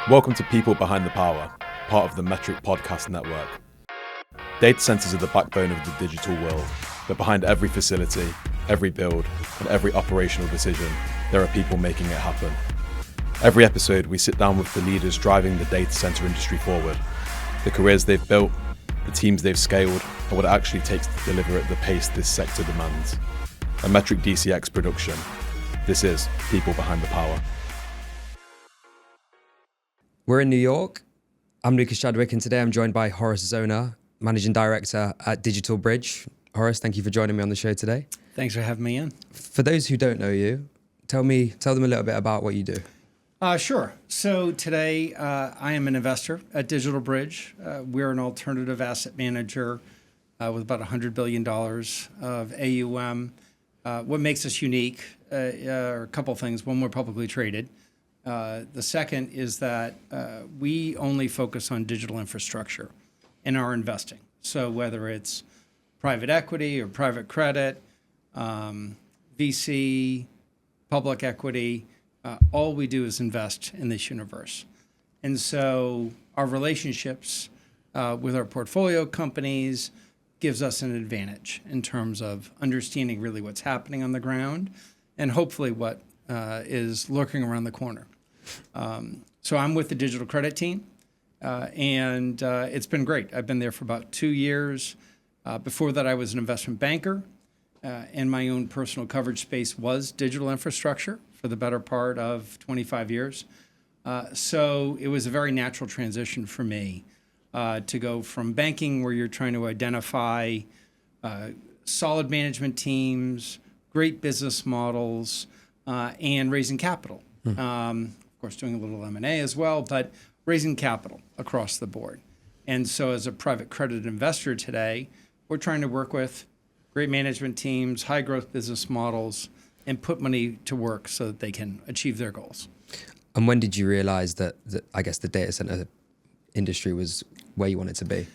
Welcome to People Behind the Power, part of the Metric Podcast Network. Data centers are the backbone of the digital world, but behind every facility, every build, and every operational decision, there are people making it happen. Every episode, we sit down with the leaders driving the data center industry forward, the careers they've built, the teams they've scaled, and what it actually takes to deliver at the pace this sector demands. A Metric DCX production. This is People Behind the Power. We're in New York. I'm Lucas Chadwick, and today I'm joined by Horace Zona, Managing Director at Digital Bridge. Horace, thank you for joining me on the show today. Thanks for having me in. For those who don't know you, tell them a little bit about what you do. Sure. So today I am an investor at Digital Bridge. We're an alternative asset manager with about $100 billion of AUM. What makes us unique are a couple things. One, we're publicly traded. The second is that we only focus on digital infrastructure in our investing. So whether it's private equity or private credit, VC, public equity, all we do is invest in this universe. And so our relationships with our portfolio companies gives us an advantage in terms of understanding really what's happening on the ground and hopefully what is lurking around the corner. So I'm with the digital credit team, and it's been great. I've been there for about 2 years. Before that, I was an investment banker, and my own personal coverage space was digital infrastructure for the better part of 25 years. So it was a very natural transition for me to go from banking, where you're trying to identify solid management teams, great business models, and raising capital. Of course, doing a little M&A as well, but raising capital across the board. And so as a private credit investor today, we're trying to work with great management teams, high growth business models, and put money to work so that they can achieve their goals. And when did you realize that I guess the data center industry was where you wanted to be?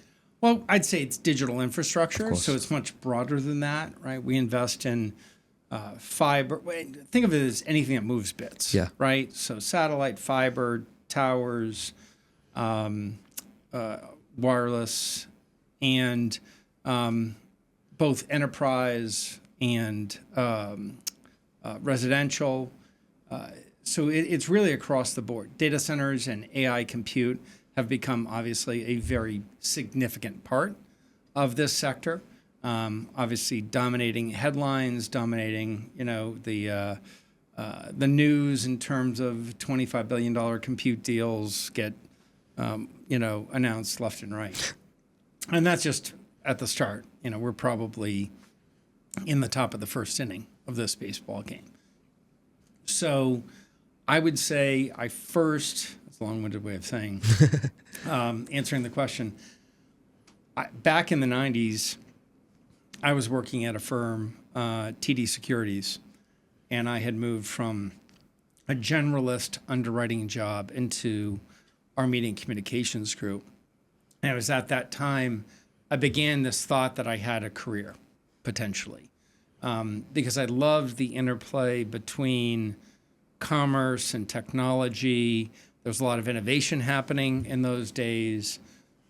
Well, I'd say it's digital infrastructure, so it's much broader than that, right? We invest in fiber. Think of it as anything that moves bits, right? So satellite, fiber, towers, wireless, and both enterprise and residential. So it's really across the board. Data centers and AI compute have become obviously a very significant part of this sector. Obviously dominating headlines, dominating the news in terms of $25 billion compute deals get announced left and right, and that's just at the start. We're probably in the top of the first inning of this baseball game. So I would say that's a long-winded way of saying answering the question. Back in the 90s. I was working at a firm, TD Securities, and I had moved from a generalist underwriting job into our media and communications group. And it was at that time I began this thought that I had a career, potentially, because I loved the interplay between commerce and technology. There was a lot of innovation happening in those days.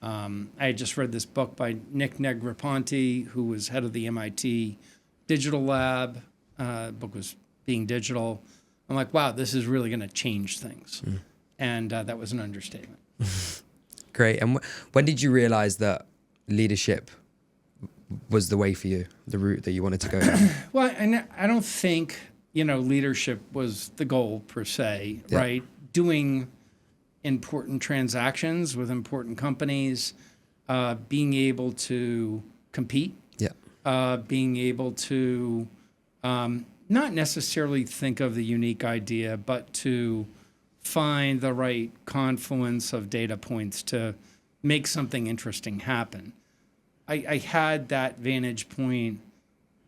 I had just read this book by Nick Negroponte, who was head of the MIT Digital Lab. The book was Being Digital. I'm like, wow, this is really going to change things. And that was an understatement. Great. And when did you realize that leadership was the way for you, the route that you wanted to go down? Well, I don't think, leadership was the goal per se, right? Doing important transactions with important companies, being able to compete, being able to not necessarily think of the unique idea, but to find the right confluence of data points to make something interesting happen. I had that vantage point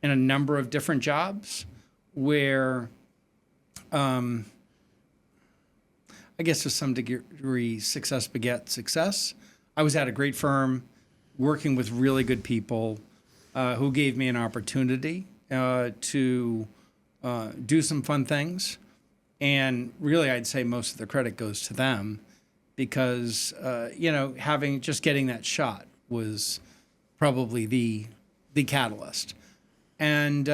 in a number of different jobs where I guess to some degree, success begets success. I was at a great firm working with really good people who gave me an opportunity to do some fun things. And really, I'd say most of the credit goes to them. because getting that shot was probably the catalyst, and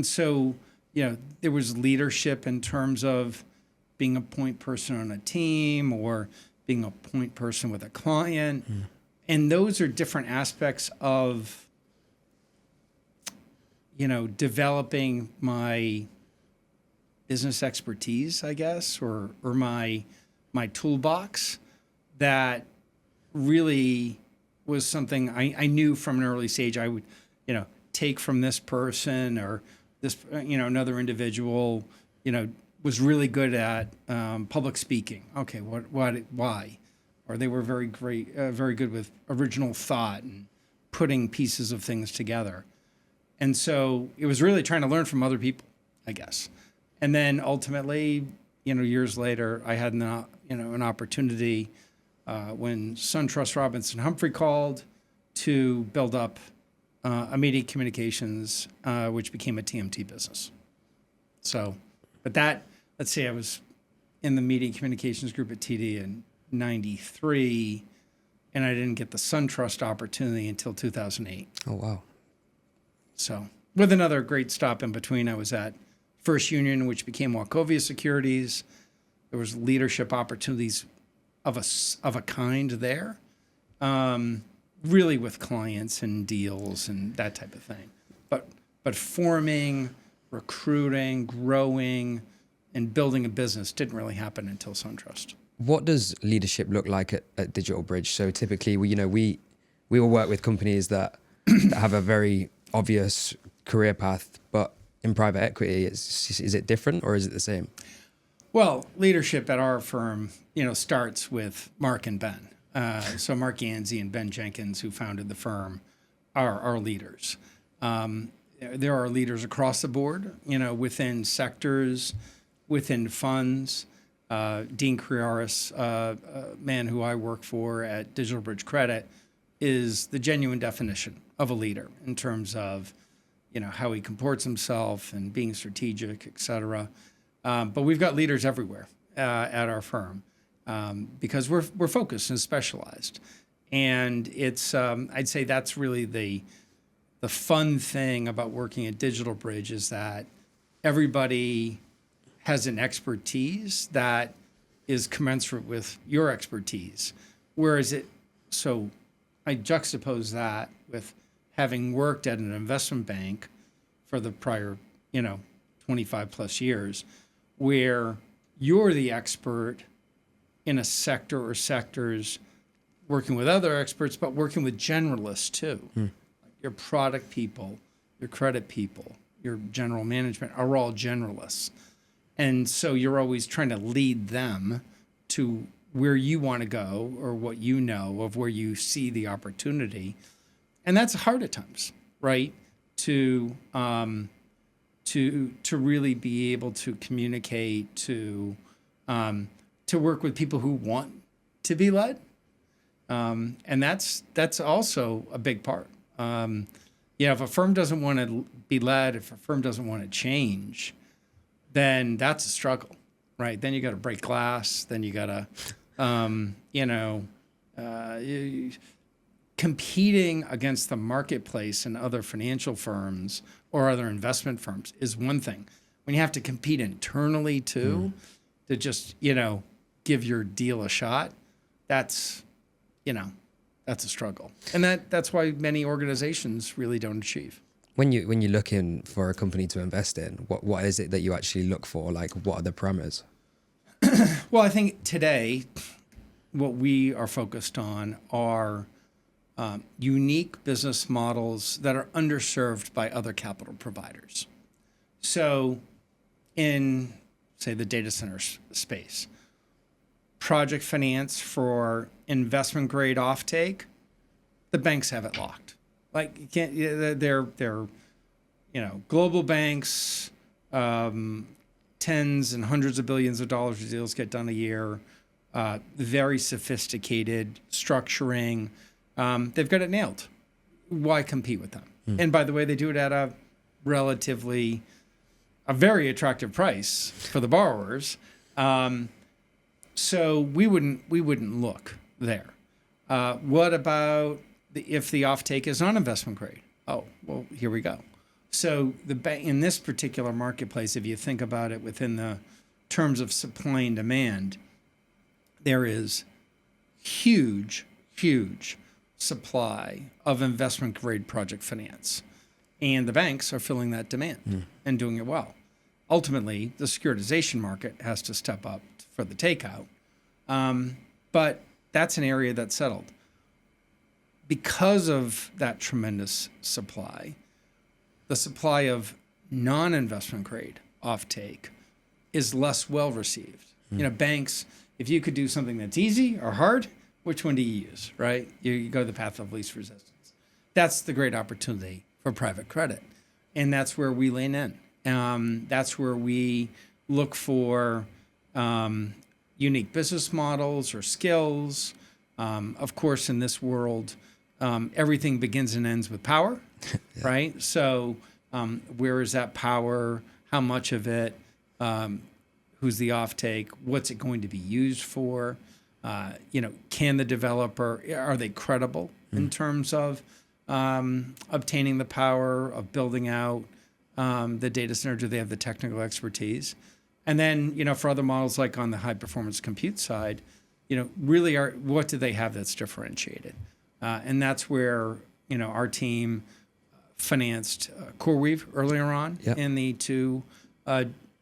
so there was leadership in terms of being a point person on a team or being a point person with a client, and those are different aspects of developing my business expertise, I guess, or my toolbox that really was something I knew from an early stage I would, take from this person or this, another individual, was really good at public speaking. Okay, why? Or they were very good with original thought and putting pieces of things together. And so it was really trying to learn from other people, I guess. And then ultimately, years later, I had an opportunity when SunTrust Robinson Humphrey called to build up immediate communications, which became a TMT business. So, but let's say I was in the media communications group at TD in '93, and I didn't get the SunTrust opportunity until 2008. Oh, wow. So with another great stop in between, I was at First Union, which became Wachovia Securities. There was leadership opportunities of a kind there, really with clients and deals and that type of thing. But forming, recruiting, growing, and building a business didn't really happen until SunTrust. What does leadership look like at Digital Bridge? So typically, we will work with companies that have a very obvious career path, but in private equity, is it different or is it the same? Well, leadership at our firm, starts with Mark and Ben. So Mark Yanzi and Ben Jenkins, who founded the firm, are our leaders. There are leaders across the board, within sectors, within funds. Dean Criaris, a man who I work for at Digital Bridge Credit, is the genuine definition of a leader in terms of, how he comports himself and being strategic, et cetera. But we've got leaders everywhere at our firm because we're focused and specialized. And it's I'd say that's really the fun thing about working at Digital Bridge is that everybody has an expertise that is commensurate with your expertise. So I juxtapose that with having worked at an investment bank for the prior, 25 plus years, where you're the expert in a sector or sectors working with other experts, but working with generalists too. Your product people, your credit people, your general management are all generalists. And so you're always trying to lead them to where you want to go or what you know of where you see the opportunity. And that's hard at times, right? To really be able to communicate, to work with people who want to be led. And that's also a big part. If a firm doesn't want to be led, if a firm doesn't want to change, then that's a struggle, right? Then you got to break glass. Then you got to, competing against the marketplace and other financial firms or other investment firms is one thing. When you have to compete internally too, to just, give your deal a shot, that's a struggle. And that's why many organizations really don't achieve. When you're looking for a company to invest in, what is it that you actually look for? Like, what are the parameters? Well, I think today, what we are focused on are unique business models that are underserved by other capital providers. So in, say, the data center space, project finance for investment grade offtake, the banks have it locked. Like, you can't, they're global banks, tens and hundreds of billions of dollars of deals get done a year, very sophisticated structuring. They've got it nailed. Why compete with them? And by the way, they do it at a very attractive price for the borrowers. So we wouldn't look there. What about if the offtake is non-investment grade? Oh, well, here we go. So in this particular marketplace, if you think about it within the terms of supply and demand, there is huge supply of investment grade project finance. And the banks are filling that demand and doing it well. Ultimately, the securitization market has to step up for the takeout. But that's an area that's settled. Because of that tremendous supply, the supply of non-investment grade offtake is less well received. Banks, if you could do something that's easy or hard, which one do you use, right? You go the path of least resistance. That's the great opportunity for private credit. And that's where we lean in. That's where we look for unique business models or skills. Of course, in this world, everything begins and ends with power, right? So where is that power? How much of it? Who's the offtake? What's it going to be used for? Can the developer, are they credible in terms of obtaining the power, of building out the data center? Do they have the technical expertise? And then, for other models like on the high performance compute side, really what do they have that's differentiated? And that's where, our team financed CoreWeave earlier on in the two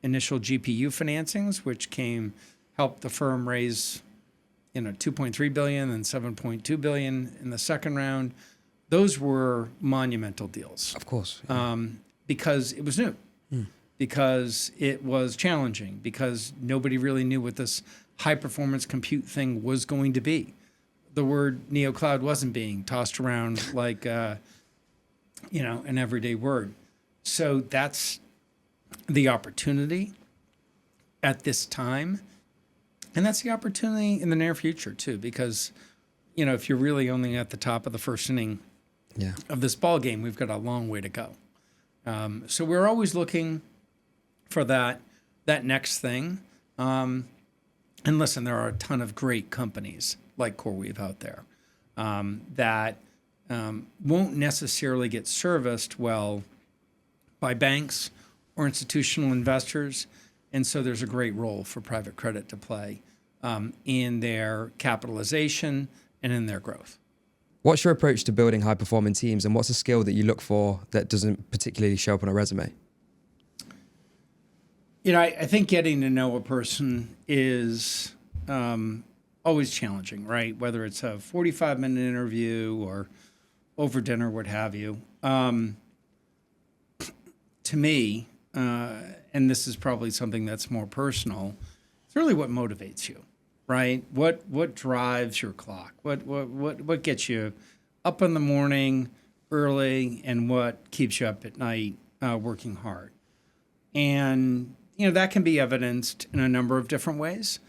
initial GPU financings, which helped the firm raise, $2.3 billion and $7.2 billion in the second round. Those were monumental deals. Of course. Because it was new, because it was challenging, because nobody really knew what this high-performance compute thing was going to be. The word neocloud wasn't being tossed around like, an everyday word. So that's the opportunity at this time. And that's the opportunity in the near future, too, because, if you're really only at the top of the first inning of this ball game, we've got a long way to go. So we're always looking for that next thing. And listen, there are a ton of great companies like CoreWeave out there that won't necessarily get serviced well by banks or institutional investors. And so there's a great role for private credit to play in their capitalization and in their growth. What's your approach to building high-performing teams, and what's a skill that you look for that doesn't particularly show up on a resume? I think getting to know a person is always challenging, right? Whether it's a 45-minute interview or over dinner, what have you. To me, and this is probably something that's more personal, it's really what motivates you, right? What drives your clock? What gets you up in the morning early, and what keeps you up at night working hard? And that can be evidenced in a number of different ways.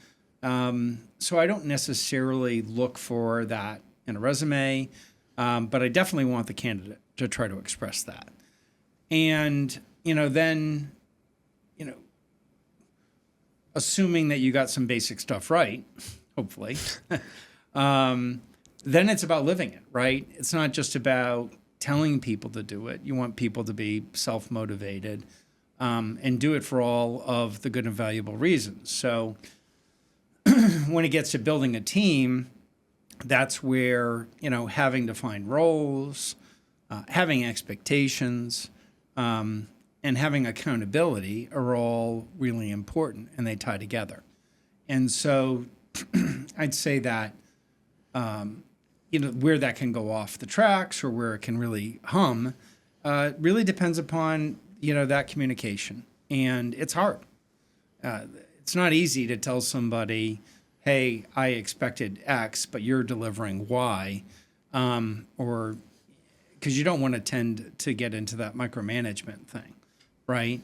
So I don't necessarily look for that in a resume, but I definitely want the candidate to try to express that. And then assuming that you got some basic stuff right, hopefully, then it's about living it, right? It's not just about telling people to do it. You want people to be self-motivated and do it for all of the good and valuable reasons. So when it gets to building a team, that's where, having defined roles, having expectations, and having accountability are all really important, and they tie together. And so I'd say that, where that can go off the tracks or where it can really hum, really depends upon, that communication. And it's hard. It's not easy to tell somebody, hey, I expected X, but you're delivering Y, or because you don't want to tend to get into that micromanagement thing, right?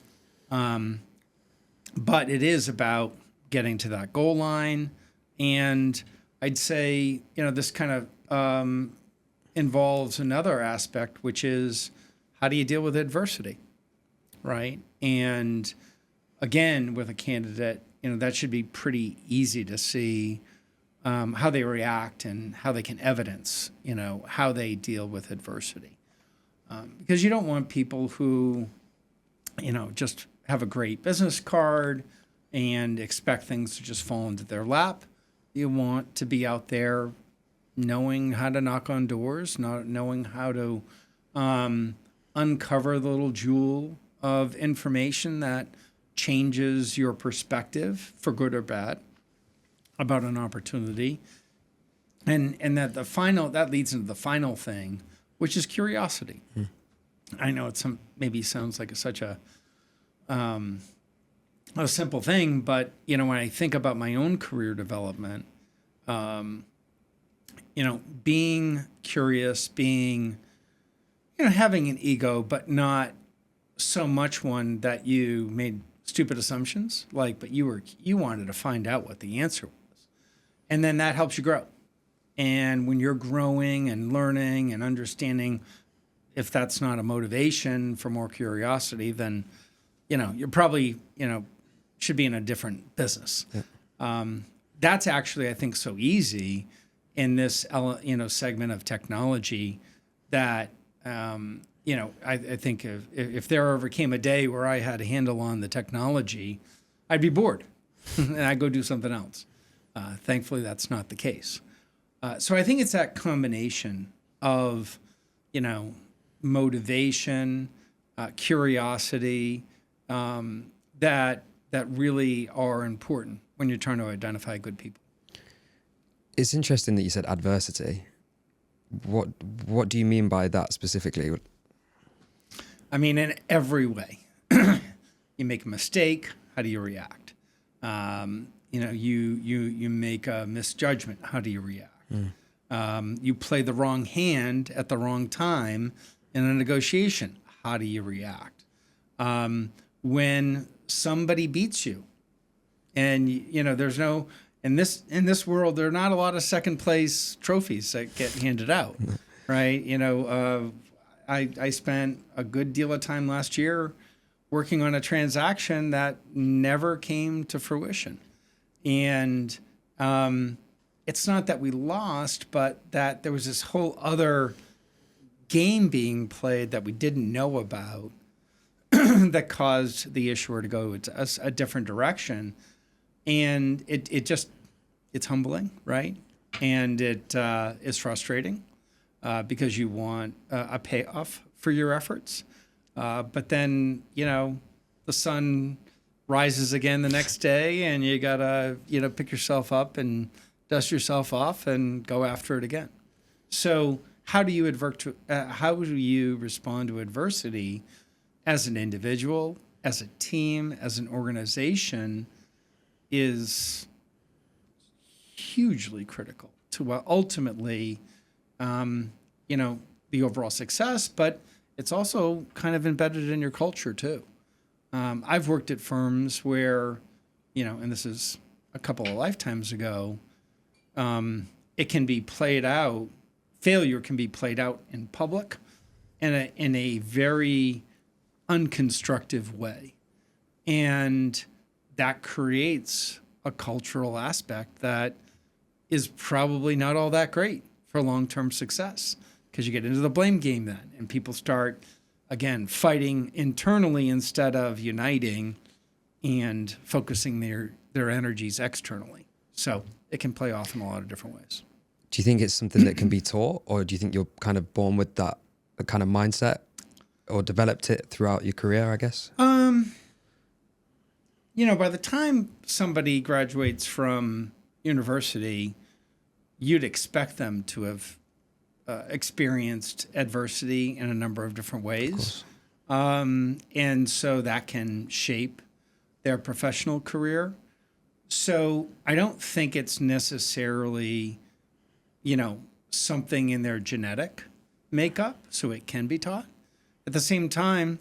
But it is about getting to that goal line. And I'd say, this kind of involves another aspect, which is how do you deal with adversity, right? And again, with a candidate, that should be pretty easy to see how they react and how they can evidence, how they deal with adversity. Because you don't want people who, just have a great business card and expect things to just fall into their lap. You want to be out there knowing how to knock on doors, knowing how to uncover the little jewel of information that changes your perspective for good or bad about an opportunity. And that leads into the final thing, which is curiosity. I know maybe sounds like such a simple thing, but when I think about my own career development, being curious, being having an ego, but not so much one that you made stupid assumptions, but you wanted to find out what the answer was, and then that helps you grow. And when you're growing and learning and understanding, if that's not a motivation for more curiosity, then you're probably should be in a different business. Yeah. That's actually, I think, so easy in this segment of technology that I think if there ever came a day where I had a handle on the technology, I'd be bored and I'd go do something else. Thankfully, that's not the case. So I think it's that combination of motivation, curiosity, that really are important when you're trying to identify good people. It's interesting that you said adversity. What do you mean by that specifically? I mean, in every way. You make a mistake, how do you react? You make a misjudgment, how do you react? You play the wrong hand at the wrong time in a negotiation, how do you react? When somebody beats you, and there's no in this world, there are not a lot of second place trophies that get handed out, right? I spent a good deal of time last year working on a transaction that never came to fruition, and it's not that we lost, but that there was this whole other game being played that we didn't know about that caused the issuer to go a different direction. And it's humbling, right? And it is frustrating because you want a payoff for your efforts. But then, the sun rises again the next day and you gotta, pick yourself up and dust yourself off and go after it again. So how do you respond to adversity as an individual, as a team, as an organization is hugely critical to ultimately, the overall success, but it's also kind of embedded in your culture too. I've worked at firms where, and this is a couple of lifetimes ago, it can be played out, failure can be played out in public in a very unconstructive way. And that creates a cultural aspect that is probably not all that great for long-term success, because you get into the blame game then, and people start, again, fighting internally instead of uniting and focusing their energies externally. So it can play off in a lot of different ways. Do you think it's something that can be taught, or do you think you're kind of born with that kind of mindset, or developed it throughout your career, I guess? By the time somebody graduates from university, you'd expect them to have experienced adversity in a number of different ways. And so that can shape their professional career. So I don't think it's necessarily, something in their genetic makeup, so it can be taught. At the same time,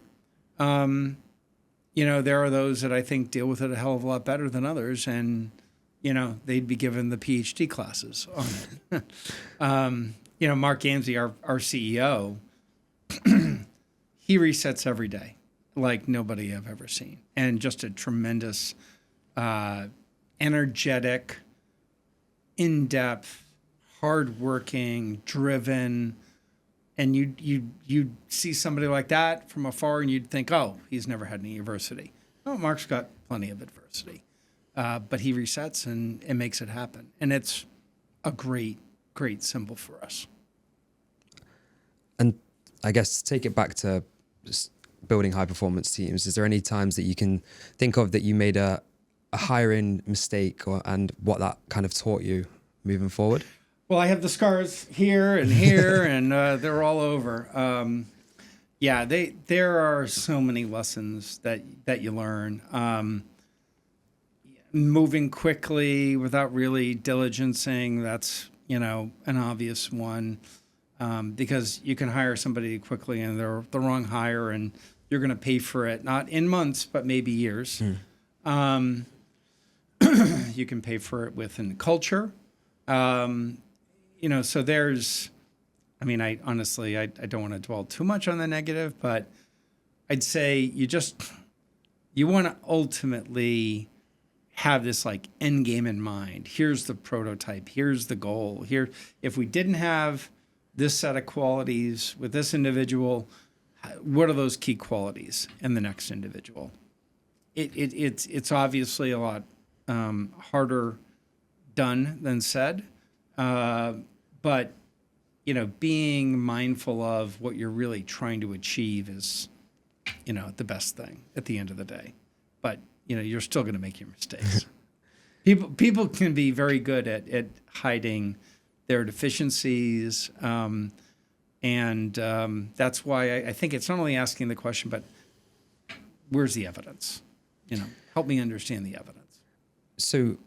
there are those that I think deal with it a hell of a lot better than others, and, they'd be given the PhD classes on it. Mark Gamsey, our CEO, he resets every day like nobody I've ever seen, and just a tremendous energetic, in-depth, hardworking, driven, and you'd see somebody like that from afar, and you'd think, oh, he's never had any adversity. Oh, Mark's got plenty of adversity, but he resets and makes it happen, and it's a great symbol for us. And I guess to take it back to just building high performance teams, is there any times that you can think of that you made a hiring mistake and what that kind of taught you moving forward? Well, I have the scars here and here, and they're all over. There are so many lessons that you learn. Moving quickly without really diligencing, that's, an obvious one, because you can hire somebody quickly and they're the wrong hire, and you're going to pay for it, not in months, but maybe years. You can pay for it within culture. So there's, I honestly, I don't want to dwell too much on the negative, but I'd say you want to ultimately have this like end game in mind. Here's the prototype. Here's the goal. Here, if we didn't have this set of qualities with this individual, what are those key qualities in the next individual? It's obviously a lot harder done than said. But, being mindful of what you're really trying to achieve is, the best thing at the end of the day. But, you're still going to make your mistakes. People can be very good at hiding their deficiencies. And that's why I think it's not only asking the question, but where's the evidence? Help me understand the evidence. So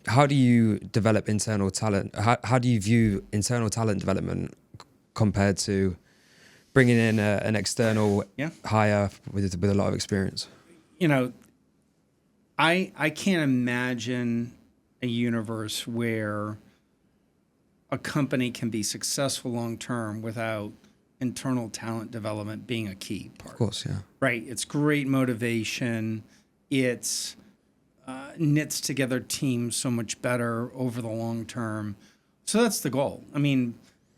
how do you develop internal talent? How do you view internal talent development compared to bringing in an external hire with a lot of experience? I can't imagine a universe where a company can be successful long-term without internal talent development being a key part. Of course, yeah. Right. It's great motivation. It's knits together teams so much better over the long term. So that's the goal.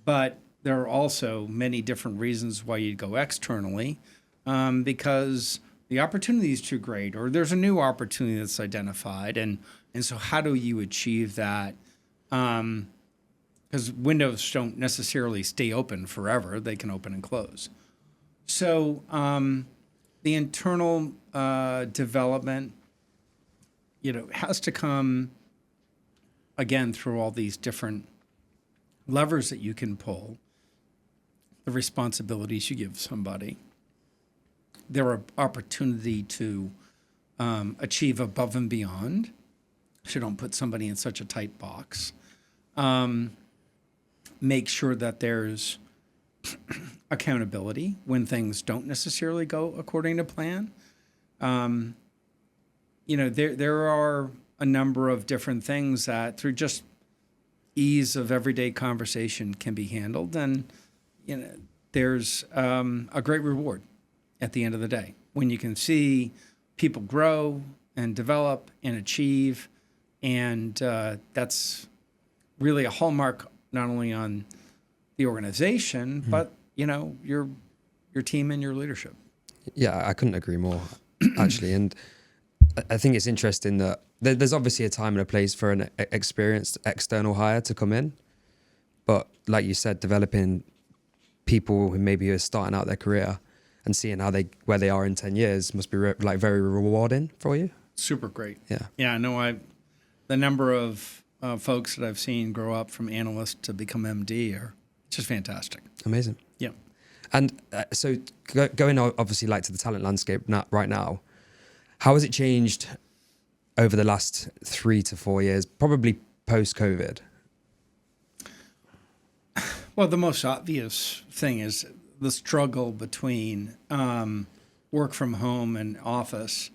But there are also many different reasons why you'd go externally, because the opportunity is too great, or there's a new opportunity that's identified. And so how do you achieve that? Because windows don't necessarily stay open forever. They can open and close. So the internal development, has to come, again, through all these different levers that you can pull, the responsibilities you give somebody, their opportunity to achieve above and beyond, so you don't put somebody in such a tight box. Make sure that there's accountability when things don't necessarily go according to plan. There are a number of different things that through just ease of everyday conversation can be handled. And, there's a great reward at the end of the day when you can see people grow and develop and achieve. And that's really a hallmark not only on the organization, but, your team and your leadership. Yeah, I couldn't agree more, actually. And I think it's interesting that there's obviously a time and a place for an experienced external hire to come in. But like you said, developing people who maybe are starting out their career and seeing where they are in 10 years must be very rewarding for you. Super great. Yeah. Yeah, no, the number of folks that I've seen grow up from analyst to become MD are just fantastic. Amazing. Yeah. And so going obviously to the talent landscape right now, how has it changed over the last 3 to 4 years, probably post-COVID? Well, the most obvious thing is the struggle between work from home and office.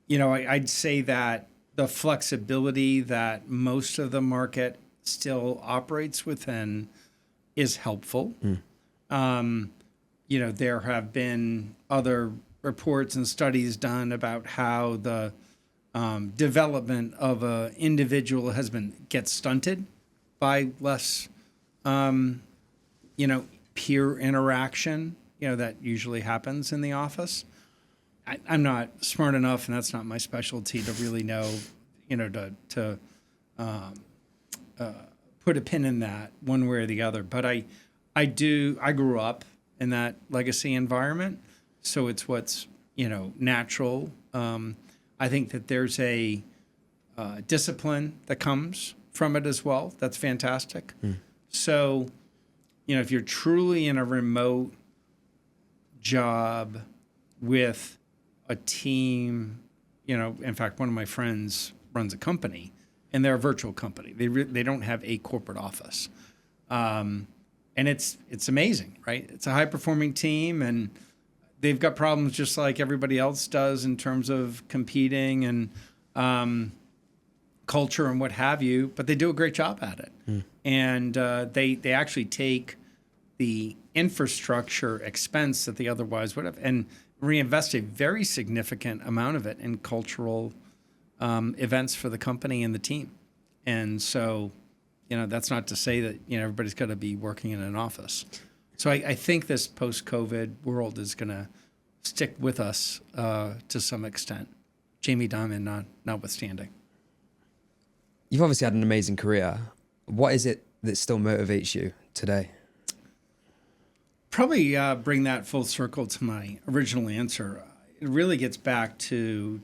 I'd say that the flexibility that most of the market still operates within is helpful. There have been other reports and studies done about how the development of a individual gets stunted by less, peer interaction, that usually happens in the office. I'm not smart enough, and that's not my specialty to really know, to put a pin in that one way or the other. But I grew up in that legacy environment, so it's what's, natural. I think that there's a discipline that comes from it as well. That's fantastic. So, if you're truly in a remote job with a team, in fact, one of my friends runs a company, and they're a virtual company. They don't have a corporate office, and it's amazing, right? It's a high performing team, and they've got problems just like everybody else does in terms of competing and culture and what have you. But they do a great job at it, and they actually take the infrastructure expense that they otherwise would have and reinvest a very significant amount of it in cultural events for the company and the team. And so, that's not to say that, everybody's got to be working in an office. So I think this post-COVID world is going to stick with us to some extent, Jamie Dimon notwithstanding. You've obviously had an amazing career. What is it that still motivates you today? Probably bring that full circle to my original answer. It really gets back to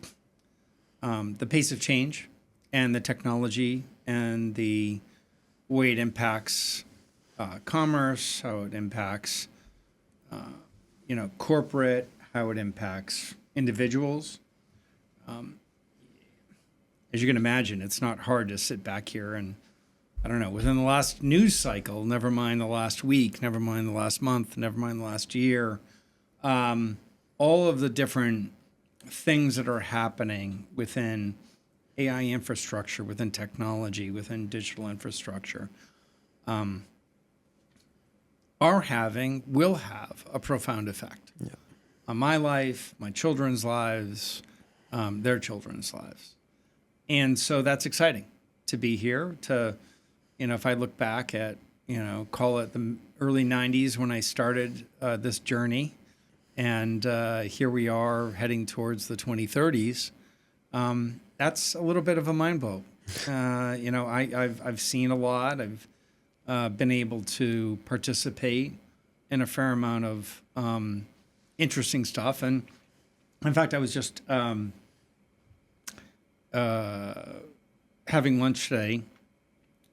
the pace of change and the technology and the way it impacts commerce, how it impacts corporate, how it impacts individuals. As you can imagine, it's not hard to sit back here and, I don't know, within the last news cycle, never mind the last week, never mind the last month, never mind the last year, all of the different things that are happening within AI infrastructure, within technology, within digital infrastructure, will have a profound effect on my life, my children's lives, their children's lives. And so that's exciting to be here to, if I look back at, call it the early 90s when I started this journey, and here we are heading towards the 2030s, that's a little bit of a mind blow. I've seen a lot. I've been able to participate in a fair amount of interesting stuff. And in fact, I was just having lunch today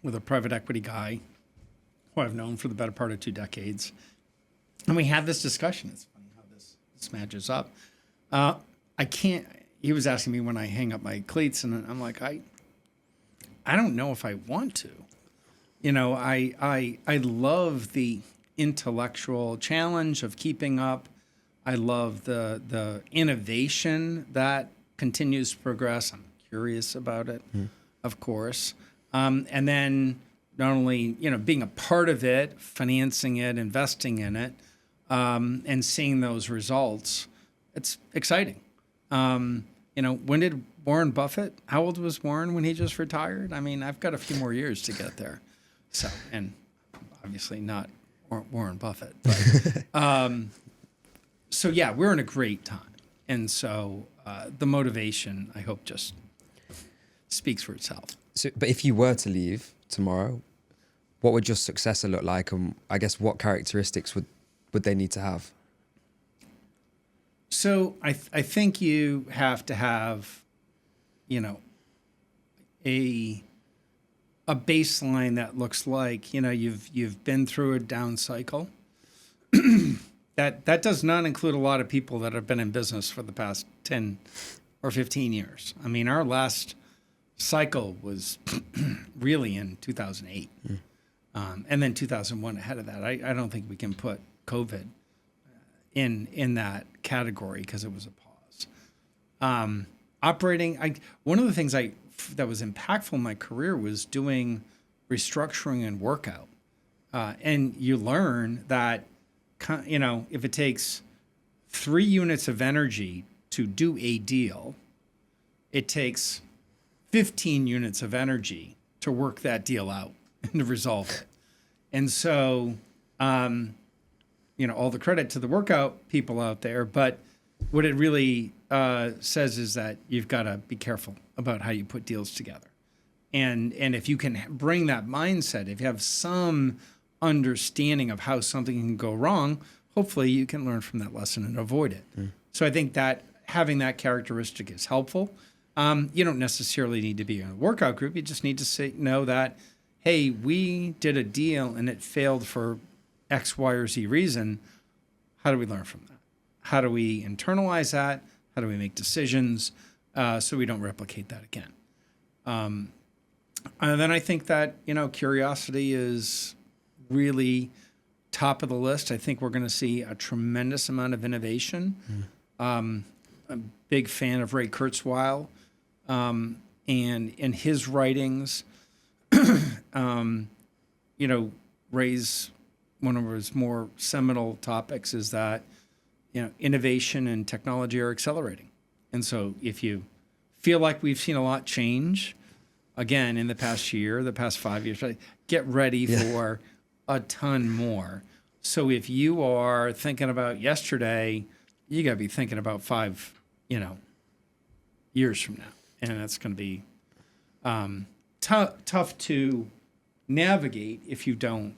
with a private equity guy who I've known for the better part of 2 decades. And we had this discussion. It's funny how this matches up. He was asking me when I hang up my cleats, and I'm like, I don't know if I want to. I love the intellectual challenge of keeping up. I love the innovation that continues to progress. I'm curious about it, of course. And then not only, being a part of it, financing it, investing in it, and seeing those results, it's exciting. When did Warren Buffett, how old was Warren when he just retired? I mean, I've got a few more years to get there. So, and obviously not Warren Buffett. But, so yeah, we're in a great time. And so the motivation, I hope, just speaks for itself. So, but if you were to leave tomorrow, what would your successor look like? And I guess what characteristics would they need to have? So I think you have to have, a baseline that looks like, you've been through a down cycle. That does not include a lot of people that have been in business for the past 10 or 15 years. I mean, our last cycle was really in 2008. And then 2001 ahead of that. I don't think we can put COVID in that category because it was a pause. One of the things that was impactful in my career was doing restructuring and workout. And you learn that, if it takes 3 units of energy to do a deal, it takes 15 units of energy to work that deal out and to resolve it. And so, all the credit to the workout people out there, but what it really says is that you've got to be careful about how you put deals together. And if you can bring that mindset, if you have some understanding of how something can go wrong, hopefully you can learn from that lesson and avoid it. So I think that having that characteristic is helpful. You don't necessarily need to be in a workout group. You just need to know that, hey, we did a deal and it failed for X, Y, or Z reason. How do we learn from that? How do we internalize that? How do we make decisions so we don't replicate that again? And then I think that, curiosity is really top of the list. I think we're going to see a tremendous amount of innovation. I'm a big fan of Ray Kurzweil and in his writings, Ray's one of his more seminal topics is that, innovation and technology are accelerating. And so if you feel like we've seen a lot change, again, in the past year, the past 5 years, get ready for a ton more. So if you are thinking about yesterday, you got to be thinking about 5, years from now. And that's going to be tough to navigate if you don't,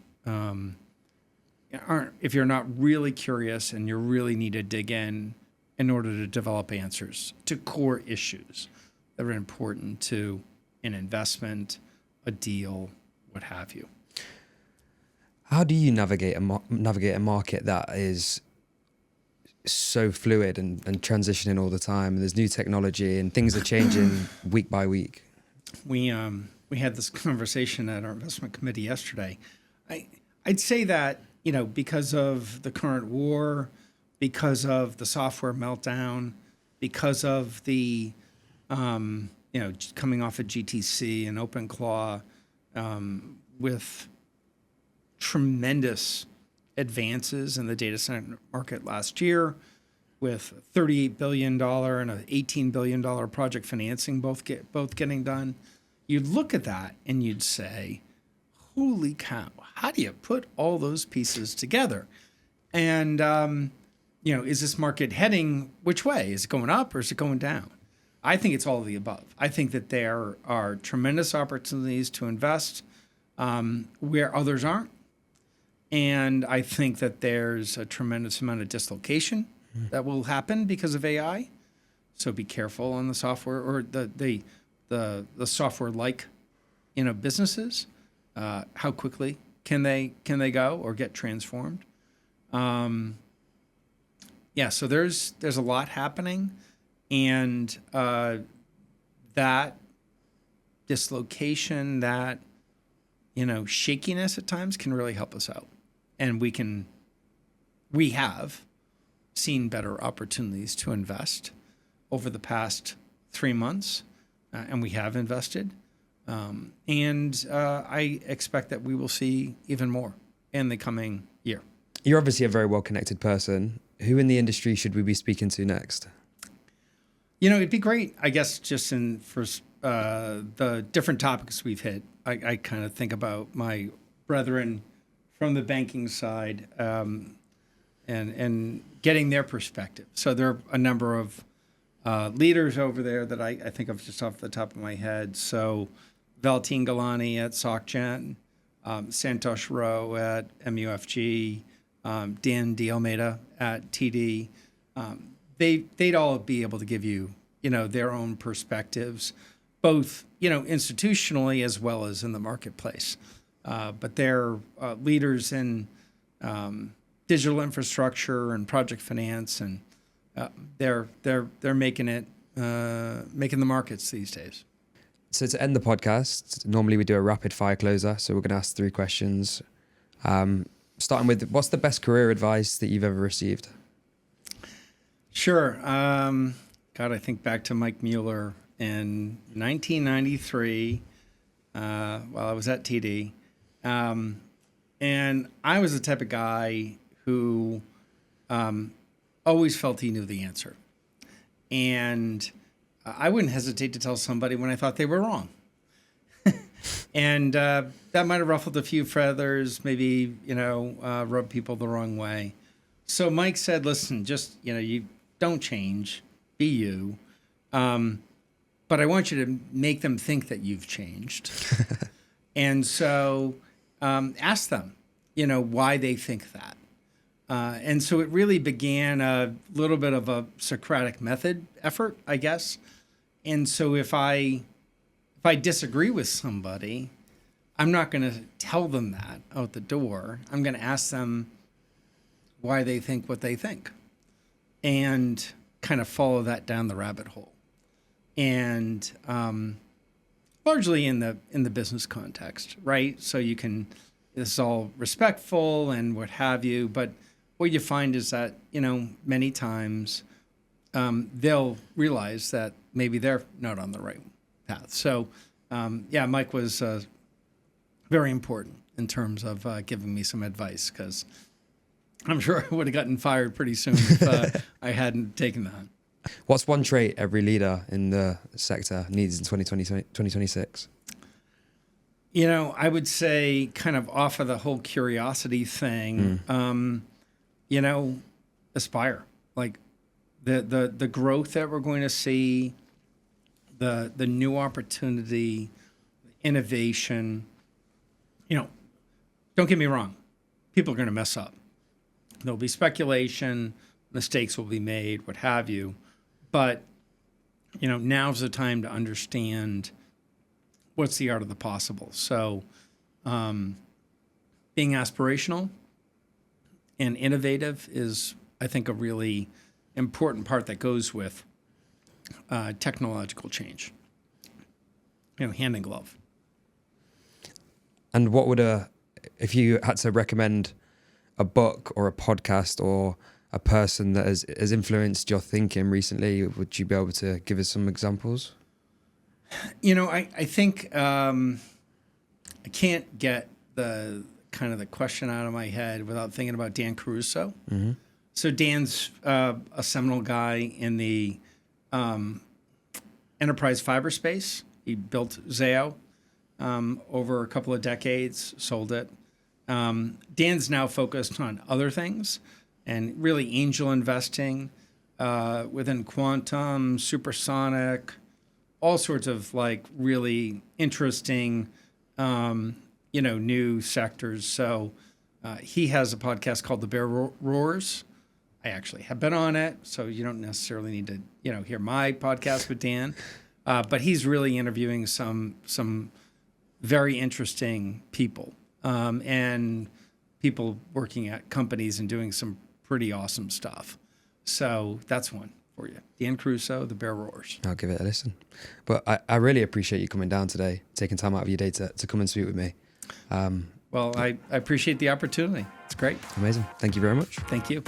if you're not really curious and you really need to dig in order to develop answers to core issues that are important to an investment, a deal, what have you. How do you navigate a market that is so fluid and transitioning all the time? There's new technology and things are changing week by week. We had this conversation at our investment committee yesterday. I'd say that, because of the current war, because of the software meltdown, because of the, coming off of GTC and OpenClaw, with tremendous advances in the data center market last year, with $38 billion and an $18 billion project financing both getting done. You'd look at that and you'd say, holy cow, how do you put all those pieces together? And, is this market heading which way? Is it going up or is it going down? I think it's all of the above. I think that there are tremendous opportunities to invest where others aren't. And I think that there's a tremendous amount of dislocation that will happen because of AI. So be careful on the software or the software-like, businesses. How quickly can they go or get transformed? So there's a lot happening, and that dislocation, that shakiness at times can really help us out, and we have seen better opportunities to invest over the past 3 months, and we have invested. And I expect that we will see even more in the coming year. You're obviously a very well-connected person. Who in the industry should we be speaking to next? It'd be great, I guess, just for the different topics we've hit. I kind of think about my brethren from the banking side and getting their perspective. So there are a number of leaders over there that I think of just off the top of my head. So Valtine Galani at SocGen, Santosh Rao at MUFG, Dan D'Almeida at TD. They'd all be able to give you, their own perspectives, both, institutionally as well as in the marketplace. But they're leaders in digital infrastructure and project finance, and they're making the markets these days. So to end the podcast, normally we do a rapid fire closer. So we're going to ask 3 questions. Starting with, what's the best career advice that you've ever received? Sure. I think back to Mike Mueller in 1993 while I was at TD. And I was the type of guy who always felt he knew the answer. And I wouldn't hesitate to tell somebody when I thought they were wrong. And that might have ruffled a few feathers, maybe, rubbed people the wrong way. So Mike said, listen, just, you don't change, be you. But I want you to make them think that you've changed. And so ask them, why they think that. And so it really began a little bit of a Socratic method effort, I guess. And so if I disagree with somebody, I'm not going to tell them that out the door. I'm going to ask them why they think what they think and kind of follow that down the rabbit hole. And largely in the business context, right? So this is all respectful and what have you, but what you find is that, many times they'll realize that maybe they're not on the right path. So, Mike was very important in terms of giving me some advice, because I'm sure I would have gotten fired pretty soon if I hadn't taken that. What's one trait every leader in the sector needs in 2026? I would say, kind of off of the whole curiosity thing, aspire. Like the growth that we're going to see, the new opportunity, innovation. Don't get me wrong, people are going to mess up. There'll be speculation, mistakes will be made, what have you. But, now's the time to understand what's the art of the possible. So being aspirational and innovative is, I think, a really important part that goes with technological change. Hand in glove. And what would if you had to recommend a book or a podcast or a person that has influenced your thinking recently, would you be able to give us some examples? I think I can't get the question out of my head without thinking about Dan Caruso. Mm-hmm. So Dan's a seminal guy in the enterprise fiber space. He built Zayo over a couple of decades, sold it. Dan's now focused on other things and really angel investing within quantum, supersonic, all sorts of really interesting, new sectors. So he has a podcast called The Bear Roars. I actually have been on it, so you don't necessarily need to, hear my podcast with Dan. But he's really interviewing some very interesting people and people working at companies and doing some pretty awesome stuff. So that's one for you. Dan Caruso, The Bear Roars. I'll give it a listen. But I really appreciate you coming down today, taking time out of your day to come and speak with me. Well, I appreciate the opportunity. It's great. Amazing. Thank you very much. Thank you.